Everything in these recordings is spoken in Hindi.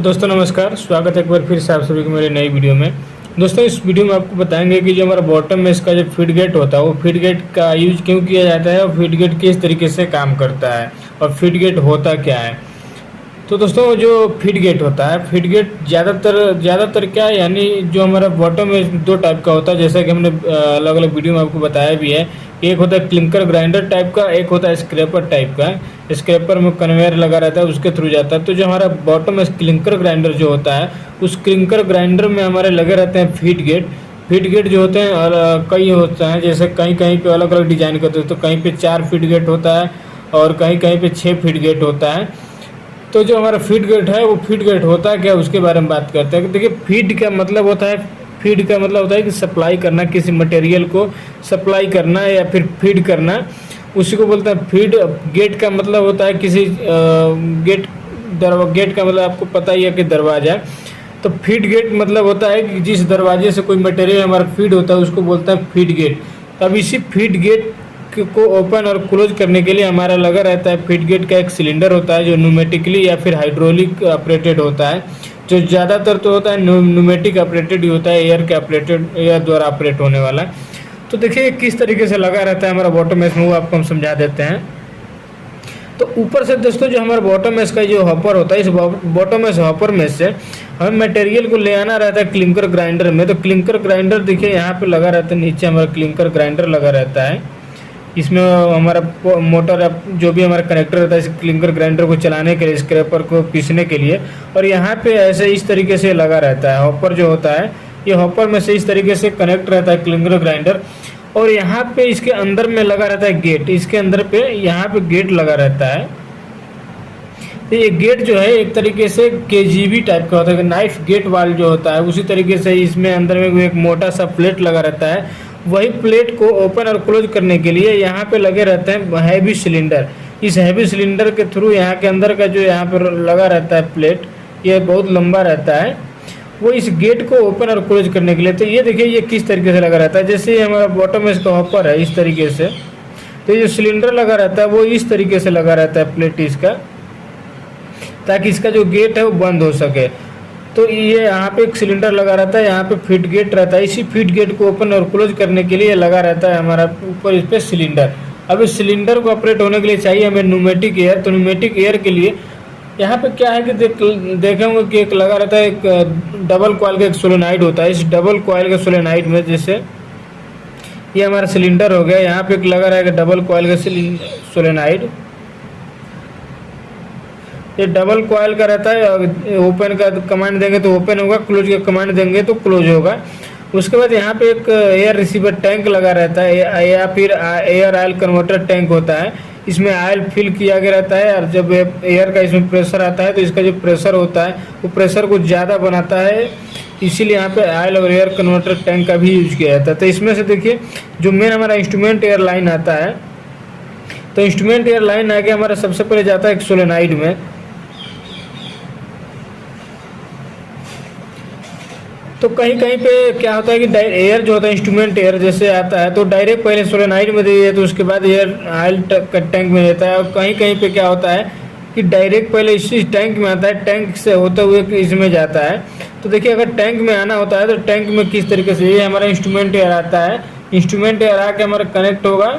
दोस्तों नमस्कार, स्वागत है एक बार फिर से आप सभी को मेरी नई वीडियो में। दोस्तों इस वीडियो में आपको बताएंगे कि जो हमारा बॉटम में इसका जो फीड गेट होता है वो फीड गेट का यूज क्यों किया जाता है और फीड गेट किस तरीके से काम करता है और फीड गेट होता क्या है। तो दोस्तों जो फीड गेट होता है, फीड गेट ज़्यादातर क्या है, यानी जो हमारा बॉटम में दो टाइप का होता है, जैसा कि हमने अलग अलग वीडियो में आपको बताया भी है। एक होता है क्लिंकर ग्राइंडर टाइप का, एक होता है स्क्रैपर टाइप का। स्क्रैपर में कन्वेयर लगा रहता है, उसके थ्रू जाता है। तो जो हमारा बॉटम में क्लिंकर ग्राइंडर जो होता है, उस क्लिंकर ग्राइंडर में हमारे लगे रहते हैं फीड गेट। फीड गेट जो होते हैं और कई होते हैं, जैसे कहीं कहीं पे अलग अलग डिजाइन करते हैं। तो कहीं पे 4 फीड गेट होता है और कहीं कहीं पे 6 फीड गेट होता है। तो जो हमारा फीड गेट है वो फीड गेट होता है क्या, उसके बारे में बात करते हैं। देखिए फीड का मतलब होता है कि सप्लाई करना, किसी मटेरियल को सप्लाई करना या फिर फीड करना, उसी को बोलते हैं फीड। गेट का मतलब होता है किसी गेट का मतलब आपको पता ही है कि दरवाज़ा। तो फीड गेट मतलब होता है कि जिस दरवाजे से कोई मटेरियल हमारा फीड होता है उसको बोलते हैं फीड गेट। अब इसी फीड गेट को ओपन और क्लोज करने के लिए हमारा लगा रहता है फीड गेट का एक सिलेंडर होता है, जो न्यूमेटिकली या फिर हाइड्रोलिक ऑपरेटेड होता है। जो ज़्यादातर तो होता है न्यूमेटिक ऑपरेटेड ही होता है, एयर द्वारा ऑपरेट होने वाला। तो देखिए किस तरीके से लगा रहता है हमारा बॉटम मैश में, वो आपको हम समझा देते हैं। तो ऊपर से दोस्तों जो हमारा बॉटम मैश का जो हॉपर होता है, इस बॉटम मैश हॉपर में से हमें मटेरियल को ले आना रहता है क्लिंकर ग्राइंडर में। तो क्लिंकर ग्राइंडर देखिए यहाँ पे लगा रहता है, नीचे हमारा क्लिंकर ग्राइंडर लगा रहता है। इसमें हमारा मोटर जो भी हमारा कनेक्टर रहता है इस क्लिंकर ग्राइंडर को चलाने के लिए, स्क्रैपर को पीसने के लिए। और यहाँ पे ऐसे इस तरीके से लगा रहता है हॉपर जो होता है, ये हॉपर में से इस तरीके से कनेक्ट रहता है क्लिंकर ग्राइंडर। और यहाँ पे इसके अंदर में लगा रहता है गेट, इसके अंदर पे यहाँ पे गेट लगा रहता है। तो ये गेट जो है एक तरीके से KGB टाइप का होता है, नाइफ गेट वाल जो होता है उसी तरीके से इसमें अंदर में एक मोटा सा प्लेट लगा रहता है। वही प्लेट को ओपन और क्लोज करने के लिए यहाँ पे लगे रहते हैं हैवी सिलेंडर। इस हैवी सिलेंडर के थ्रू यहाँ के अंदर का जो यहाँ पर लगा रहता है प्लेट, ये बहुत लंबा रहता है, वो इस गेट को ओपन और क्लोज करने के लिए। तो ये देखिए ये किस तरीके से लगा रहता है, जैसे हमारा बॉटम में इसका हॉपर है इस तरीके से। तो ये जो सिलेंडर लगा रहता है वो इस तरीके से लगा रहता है प्लेट इसका, ताकि इसका जो गेट है वो बंद हो सके। तो ये यहाँ पे एक सिलेंडर लगा रहता है, यहाँ पे फीड गेट रहता है। इसी फीड गेट को ओपन और क्लोज करने के लिए लगा रहता है हमारा ऊपर इस पे सिलेंडर। अब इस सिलेंडर को ऑपरेट होने के लिए चाहिए हमें न्यूमेटिक एयर। तो न्यूमेटिक एयर के लिए यहाँ पे क्या है कि देखेंगे कि एक लगा रहता है, एक डबल कॉइल का एक सोलेनाइड होता है। इस डबल कॉइल के सोलेनाइड में जैसे ये हमारा सिलेंडर हो गया, यहाँ पे एक लगा रहेगा डबल कॉइल का सोलेनाइड। ये डबल कॉइल का रहता है, ओपन का कमांड देंगे तो ओपन होगा, क्लोज का कमांड देंगे तो क्लोज होगा। उसके बाद यहाँ पे एक एयर रिसीवर टैंक लगा रहता है या फिर एयर ऑयल कन्वर्टर टैंक होता है। इसमें ऑयल फिल किया गया रहता है और जब एयर का इसमें प्रेशर आता है तो इसका जो प्रेशर होता है वो प्रेशर को ज़्यादा बनाता है, इसीलिए यहाँ पे ऑयल और एयर कन्वर्टर टैंक का भी यूज किया जाता है। तो इसमें से देखिए जो मेन हमारा इंस्ट्रूमेंट एयर लाइन आता है, तो इंस्ट्रूमेंट एयर लाइन आगे हमारा सबसे पहले जाता है एक सोलेनाइड में। तो कहीं कहीं पे क्या होता है कि एयर जो होता है इंस्ट्रूमेंट एयर जैसे आता है तो डायरेक्ट पहले सोलेनाइड में दिया तो उसके बाद एयर ऑयल टैंक में रहता है। और कहीं कहीं पे क्या होता है कि डायरेक्ट पहले इसी टैंक में आता है, टैंक से होते हुए इसमें जाता है। तो देखिए अगर टैंक में आना होता है तो टैंक में किस तरीके से, ये हमारा इंस्ट्रूमेंट एयर आता है। इंस्ट्रूमेंट एयर आके हमारा कनेक्ट होगा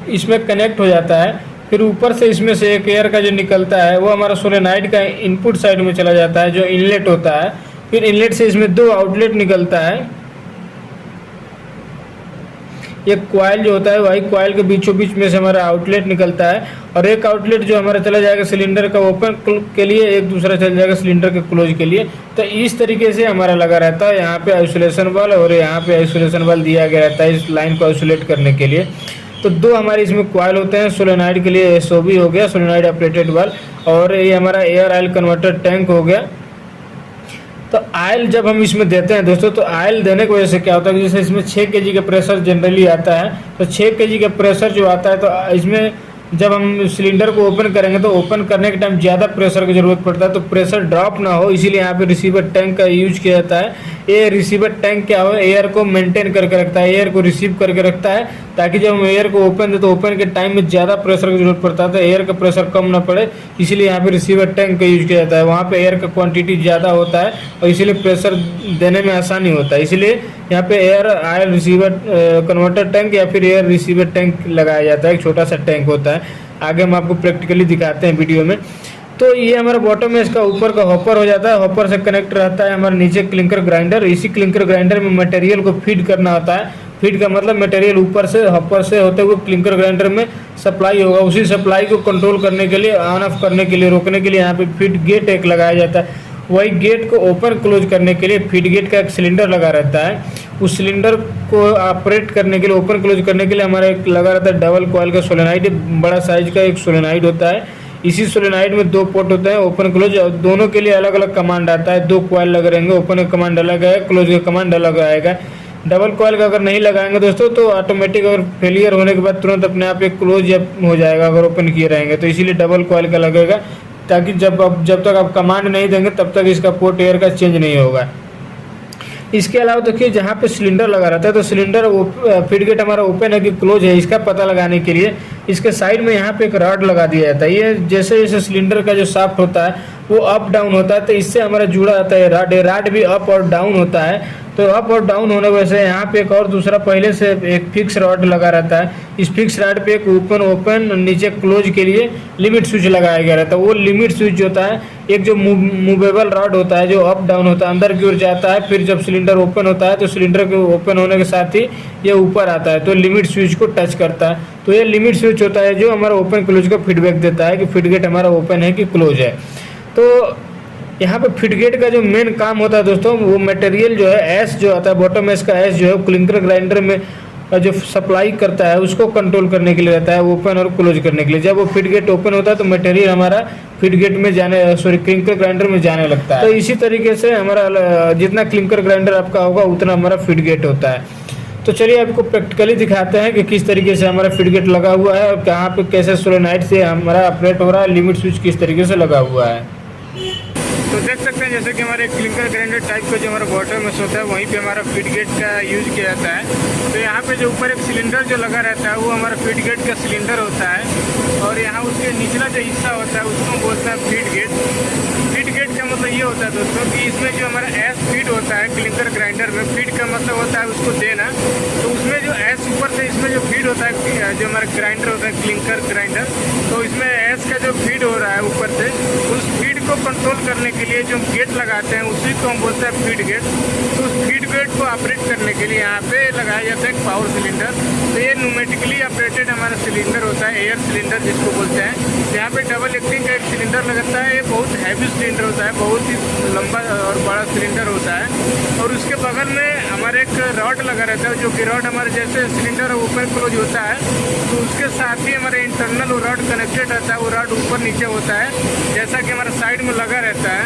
इसमें, कनेक्ट हो जाता है। फिर ऊपर से इसमें से एक एयर का जो निकलता है वो हमारा सोलेनाइड का इनपुट साइड में चला जाता है, जो इनलेट होता है। फिर इनलेट से इसमें 2 आउटलेट निकलता है। एक कॉइल जो होता है वही कॉइल के बीचों बीच में से हमारा आउटलेट निकलता है, और एक आउटलेट जो हमारा चला जाएगा सिलेंडर का ओपन के लिए, एक दूसरा चला जाएगा सिलेंडर के क्लोज के लिए। तो इस तरीके से हमारा लगा रहता है यहाँ पे आइसोलेशन वाल, और यहाँ पे आइसोलेशन वाल दिया गया रहता है इस लाइन को आइसोलेट करने के लिए। तो 2 हमारे इसमें कॉइल होते हैं। सोलेनाइड के लिए SOB हो गया, सोलेनाइड ऑपरेटेड वाल, और ये हमारा एयर ऑयल कन्वर्टर टैंक हो गया। तो ऑयल जब हम इसमें देते हैं दोस्तों, तो ऑयल देने की वजह से क्या होता है कि जैसे इसमें 6 kg का प्रेशर जनरली आता है, तो 6 kg का प्रेशर जो आता है तो इसमें जब हम सिलेंडर को ओपन करेंगे तो ओपन करने के टाइम ज़्यादा प्रेशर की ज़रूरत पड़ता है, तो प्रेशर ड्रॉप ना हो इसीलिए यहाँ पे रिसीवर टैंक का यूज किया जाता है। ये रिसीवर टैंक क्या हो, एयर को मेंटेन करके रखता है, एयर को रिसीव करके रखता है, ताकि जब हम एयर को ओपन दे तो ओपन के टाइम में ज़्यादा प्रेशर की जरूरत पड़ता है तो एयर का प्रेशर कम ना पड़े, इसीलिए यहाँ पे रिसीवर टैंक का यूज किया जाता है। वहाँ पे एयर का क्वांटिटी ज़्यादा होता है और इसीलिए प्रेशर देने में आसानी होता है, इसलिए यहाँ पे air oil receiver converter tank या फिर एयर रिसीवर टैंक लगाया जाता है। एक छोटा सा टैंक होता है, आगे हम आपको प्रैक्टिकली दिखाते हैं वीडियो में। तो ये हमारा बॉटम में इसका ऊपर का हॉपर हो जाता है, हॉपर से कनेक्ट रहता है हमारा नीचे क्लिंकर ग्राइंडर। इसी क्लिंकर ग्राइंडर में मटेरियल को फीड करना होता है, फीड का मतलब मटेरियल ऊपर से हॉपर से होते हुए क्लिंकर ग्राइंडर में सप्लाई होगा। उसी सप्लाई को कंट्रोल करने के लिए, ऑन ऑफ करने के लिए, रोकने के लिए यहाँ पे फीड गेट एक लगाया जाता है। वही गेट को ओपन क्लोज करने के लिए फीड गेट का एक सिलेंडर लगा रहता है। उस सिलेंडर को ऑपरेट करने के लिए, ओपन क्लोज करने के लिए हमारा एक लगा रहता है डबल कॉइल का सोलेनाइड, बड़ा साइज का एक सोलेनाइड होता है। इसी सोलेनाइड में 2 पोर्ट होते हैं, ओपन क्लोज, और दोनों के लिए अलग अलग कमांड आता है। 2 कॉइल लगे रहेंगे, ओपन का कमांड अलग है, क्लोज का कमांड अलग आएगा। डबल कॉइल का अगर नहीं लगाएंगे दोस्तों तो ऑटोमेटिक अगर फेलियर होने के बाद तुरंत अपने आप एक क्लोज हो जाएगा अगर ओपन किए रहेंगे, तो इसीलिए डबल कॉइल का लगेगा, ताकि जब तक आप कमांड नहीं देंगे तब तक इसका पोर्ट एयर का चेंज नहीं होगा। इसके अलावा देखिए जहाँ पे सिलेंडर लगा रहता है तो सिलेंडर फीड गेट हमारा ओपन है कि क्लोज है, इसका पता लगाने के लिए इसके साइड में यहाँ पे एक रॉड लगा दिया जाता है। ये जैसे जैसे सिलेंडर का जो शाफ्ट होता है वो अप डाउन होता है, तो इससे हमारा जुड़ा रहता है रॉड। रॉड भी अप और डाउन होता है, तो अप और डाउन होने की वजह से यहाँ पे एक और दूसरा पहले से एक फिक्स रॉड लगा रहता है। इस फिक्स रॉड पे एक ओपन नीचे क्लोज के लिए लिमिट स्विच लगाया गया रहता है। वो लिमिट स्विच होता है एक जो मूवेबल रॉड होता है, जो अप डाउन होता है, अंदर की ओर जाता है, फिर जब सिलेंडर ओपन होता है तो सिलेंडर के ओपन होने के साथ ही ये ऊपर आता है, तो लिमिट स्विच को टच करता है। तो ये लिमिट स्विच होता है जो हमारा ओपन क्लोज का फीडबैक देता है कि फीड गेट हमारा ओपन है कि क्लोज है। तो यहाँ पे फीड गेट का जो मेन काम होता है दोस्तों, वो मटेरियल जो है एस जो आता है, बॉटम एस का एस जो है क्लिंकर ग्राइंडर में जो सप्लाई करता है उसको कंट्रोल करने के लिए रहता है, ओपन और क्लोज करने के लिए। जब वो फीड गेट ओपन होता है तो मटेरियल हमारा फीड गेट में क्लिंकर ग्राइंडर में जाने लगता है। तो इसी तरीके से हमारा जितना क्लिंकर ग्राइंडर आपका होगा उतना हमारा फीड गेट होता है। तो चलिए आपको प्रैक्टिकली दिखाते हैं कि किस तरीके से हमारा फीड गेट लगा हुआ है और कहाँ पे कैसे सोलेनाइड से हमारा ऑपरेट हो रहा है, लिमिट स्विच किस तरीके से लगा हुआ है। तो देख सकते हैं जैसे कि हमारे क्लिंकर ग्राइंडर टाइप का जो हमारा बॉटम में होता है वहीं पे हमारा फीड गेट का यूज किया जाता है। तो यहाँ पे जो ऊपर एक सिलेंडर जो लगा रहता है वो हमारा फीड गेट का सिलेंडर होता है, और यहाँ उसके निचला जो हिस्सा होता है उसको बोलते हैं फीड गेट। फीड गेट का मतलब ये होता है दोस्तों कि इसमें जो हमारा एस फीड होता है क्लिंकर ग्राइंडर में, फीड का मतलब होता है उसको देना, तो उसमें जो एस ऊपर से इसमें जो फीड होता है जो हमारा ग्राइंडर होता है क्लिंकर ग्राइंडर, तो इसमें एस का जो फीड हो रहा है ऊपर से, उस फीड को कंट्रोल करने के लिए जो गेट लगाते हैं उसी को हम बोलते हैं फीड गेट। तो उस फीड गेट को ऑपरेट करने के लिए यहाँ पे लगाया जाता है एक पावर सिलेंडर। तो ये न्यूमेटिकली ऑपरेटेड हमारा सिलेंडर होता है, एयर सिलेंडर जिसको बोलते हैं। तो यहाँ पे डबल एक्टिंग का एक सिलेंडर लगता है, ये बहुत हैवी सिलेंडर होता है, बहुत ही लंबा और बड़ा सिलेंडर होता है। और उसके बगल में हमारे एक रॉड लगा रहता है, जो कि रॉड हमारे जैसे सिलेंडर ऊपर क्लोज होता है तो उसके साथ ही हमारे इंटरनल वो रॉड कनेक्टेड रहता है, वो रॉड ऊपर नीचे होता है जैसा कि हमारा साइड में लगा रहता है।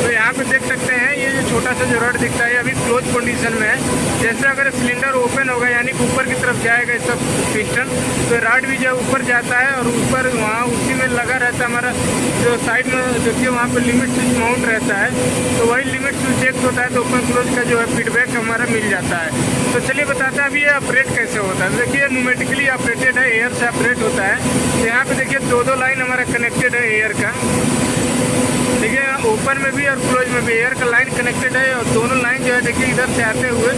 तो यहाँ पे देख सकते हैं ये जो छोटा सा जो रॉड दिखता है अभी क्लोज कंडीशन में है। जैसे अगर सिलेंडर ओपन होगा यानी कि ऊपर की तरफ जाएगा इसका पिस्टन, तो रॉड भी जो ऊपर जाता है और ऊपर वहाँ उसी में लगा रहता है हमारा जो साइड में देखिए वहाँ पे लिमिट स्विच माउंट रहता है, तो वही लिमिट स्विच एक होता है तो ओपन क्लोज का जो है फीडबैक हमारा मिल जाता है। तो चलिए बताते हैं अभी ये ऑपरेट कैसे होता है। देखिए न्यूमेटिकली ऑपरेटेड है, एयर से ऑपरेट होता है। तो यहाँ पे देखिए 2 लाइन हमारा कनेक्टेड है एयर का, देखिए ऊपर में भी और क्लोज में भी एयर का लाइन कनेक्टेड है, और दोनों लाइन जो है देखिए इधर से आते हुए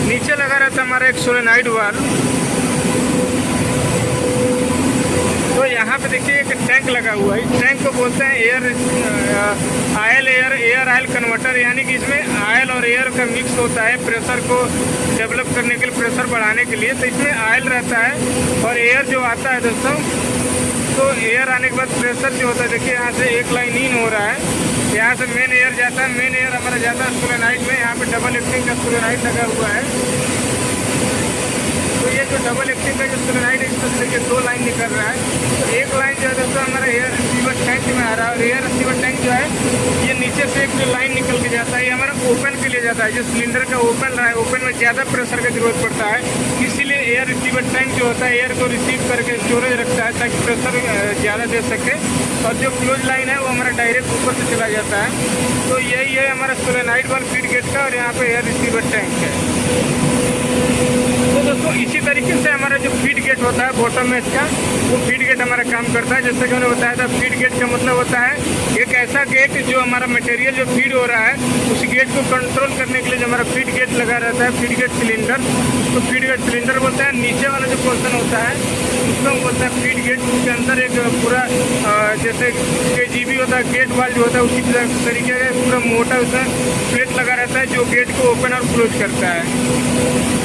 नीचे लगा रहता है हमारा एक सोलेनाइड वाल्व। तो यहाँ पे देखिए एक टैंक लगा हुआ है, इस टैंक को बोलते हैं एयर आयल कन्वर्टर, यानी कि इसमें आयल और एयर का मिक्स होता है प्रेशर को डेवलप करने के लिए, प्रेशर बढ़ाने के लिए। तो इसमें आयल रहता है और एयर जो आता है दोस्तों, तो एयर आने के बाद प्रेशर जो होता है देखिए यहाँ से एक लाइन इन हो रहा है, यहाँ से मेन एयर जाता है, मेन एयर हमारा जाता है सोलेनाइड में। यहाँ पे डबल एक्टिंग का सोलेनाइड लगा हुआ है। तो ये जो डबल एक्टिंग का जो सोलेनाइड है इसमें देखिए 2 लाइन निकल रहा है। तो एक लाइन जो है दोस्तों हमारा एयर रिसीवर टैंक में आ रहा है। और एयर रिसीवर टैंक जो है ये नीचे से एक जो लाइन निकल के जाता है, ये हमारा ओपन के लिए जाता है। जो सिलेंडर का ओपन रहा है, ओपन में ज़्यादा प्रेशर की जरूरत पड़ता है, इसीलिए एयर रिसीवर टैंक जो होता है एयर को रिसीव करके स्टोरेज रखता है ताकि प्रेशर ज़्यादा दे सके। और जो क्लोज लाइन है वो हमारा डायरेक्ट ऊपर से चला जाता है। तो यही है हमारा सोलेनॉइड वाल्व फीड गेट का, और यहाँ पे एयर रिसीवर टैंक है। तो दोस्तों इसी तरीके से हमारा जो फीड गेट होता है बॉटम में इसका, वो फीड गेट हमारा काम करता है। जैसे कि मैंने बताया था, फीड गेट का मतलब होता है एक ऐसा गेट जो हमारा मटेरियल जो फीड हो रहा है उस गेट को कंट्रोल करने के लिए जो हमारा फीड गेट लगा रहता है, फीड गेट सिलेंडर, उसको फीड गेट सिलेंडर बोलते हैं। नीचे वाला जो पोर्शन होता है उसको हम बोलते हैं फीड गेट। उसके अंदर एक पूरा जैसे KGB होता है, गेट वाल जो होता है उसी तरीके का पूरा मोटा उसमें प्लेट लगा रहता है जो गेट को ओपन और क्लोज करता है।